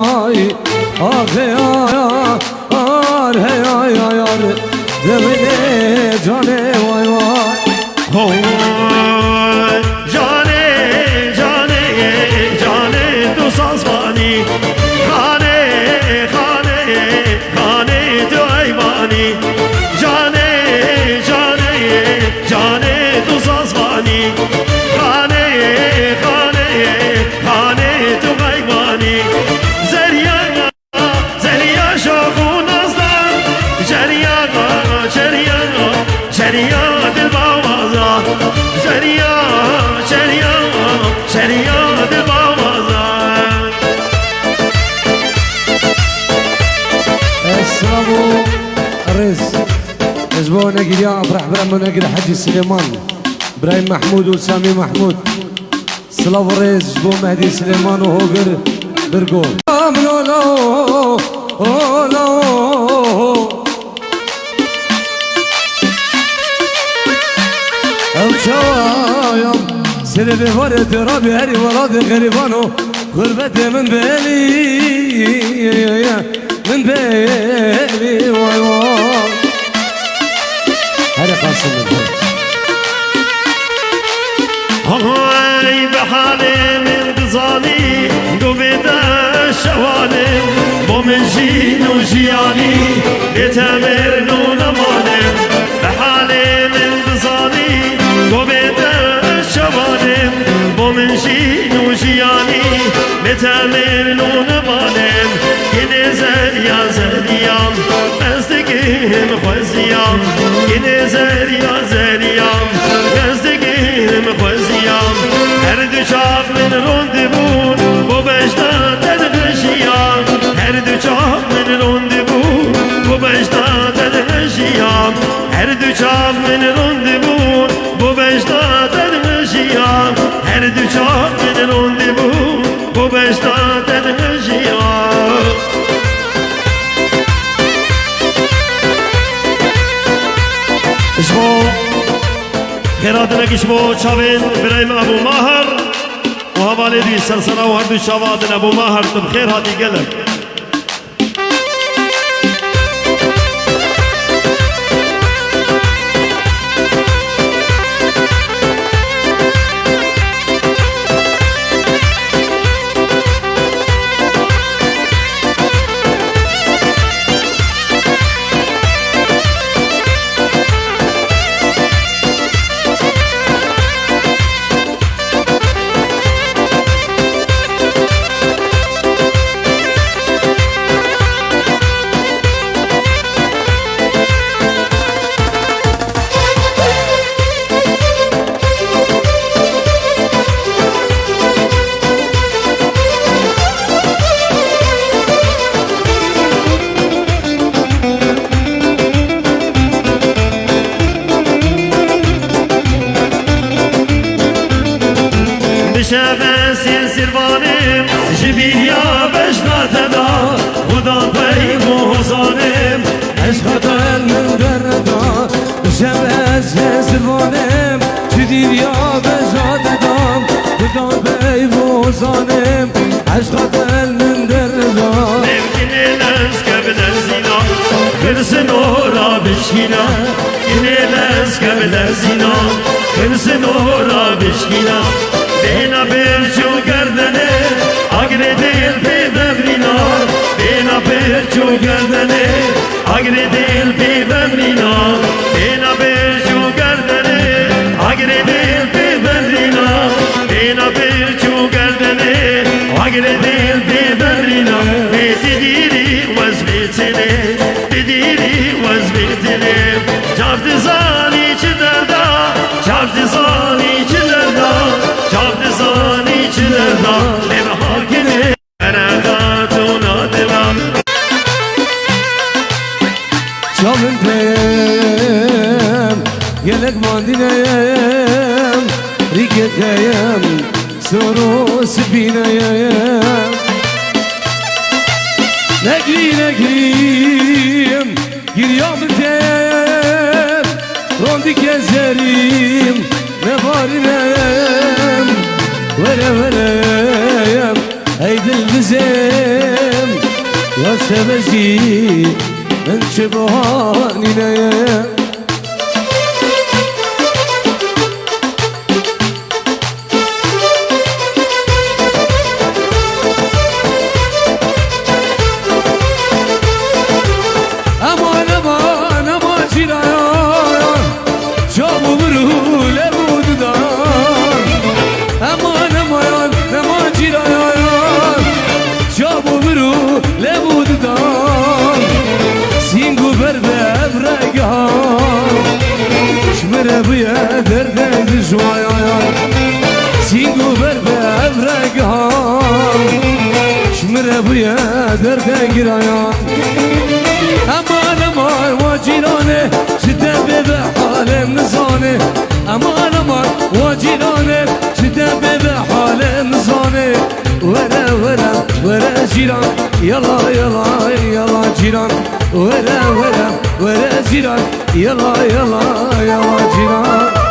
Ay, ah hey ay, ah hey ay ay ay, devine cane vay vay. Oh, cane cane cane tu sazvani, cane cane cane tu ayvani, cane cane cane tu sazvani, cane cane cane tu ayvani. Şeriya dil bavaza, şeriya şeriya şeriya dil bavaza. Esrabu Riz Ezbona giriya afrah bramuna gir Haji Süleyman İbrahim Mahmud ve Sami Mahmud Slav Riz bu Mehdi Süleyman ve Hogir Birgo Amlolo Olo Evçayam Sebebi var etirabi heri varadı garibanı Gurbeti min beli Min beli vay vay Hadi kalsın min Ay be halimin kızani Gubida şevalim Bu min jinu jiyani Yetemer nunamalim Be halimin kızani Gubida şevalim Bu min jinu jiyani Yetemer nunamalim Yine zerya zeryam Ezdikim khweziyam Yine zerya zeryam Ezdikim khweziyam Her düşak min rondibun Bu beşta tedrişiyam Her düşak min rondibun Bu beşta tedrişiyam Her düşak min rondibun Bu beşta tedrişiyam Her düşak min rondibun Bu beşta tedrişiyam İşbo خیراتنا کشمو چاوین برایم ابو ماهر و حواله دی سرسنا و هر دو شوادن ابو ماهر تب خیر هاتی گلک Şebesin sirvanim Jibilya beşnateda Huda peymuzanim Eşkatel min derda Şebesin sirvanim Jibilya beşnateda Huda peymuzanim Eşkatel min derda Mevkine lezkebler zina Kırsın ora bişkina Yine lezkebler zina Kırsın ora bişkina Bena perçu gerdene Agre değil pe bevrina Bena perçu gerdene Agre değil pe bevrina Bena perçu gerdene Agre değil pe bevrina Bena perçu gerdene Agre değil pe bevrina Betidiri vazbetine Bediri vazbetine Çavdizan içi derda Çavdizan içi derda Çavdizan içi derda Neve hakine Eregatuna devam Çalın peyem Gelek mandineyem Riketeyem Soru spineyem Negri negriyim Giryamın teyem Rondi gezerim Ne varinem Vere vereyem Ey dil bize سبزي من شبهاني نايا امان امان امان جيران جابو برو لبود دار امان امان امان جيران جابو برو لبود دار سينگو برده برگان شمره بیا درده جوايا سينگو برده برگان شمره بیا درده گرايا امان امان واجرانه شده به حالم نزانه امان امان واجرانه شده به حالم نزانه ورا ورا ورا جيران يلا يلا يلا جيران ورا ورا ورا جيران يلا يلا يلا جيران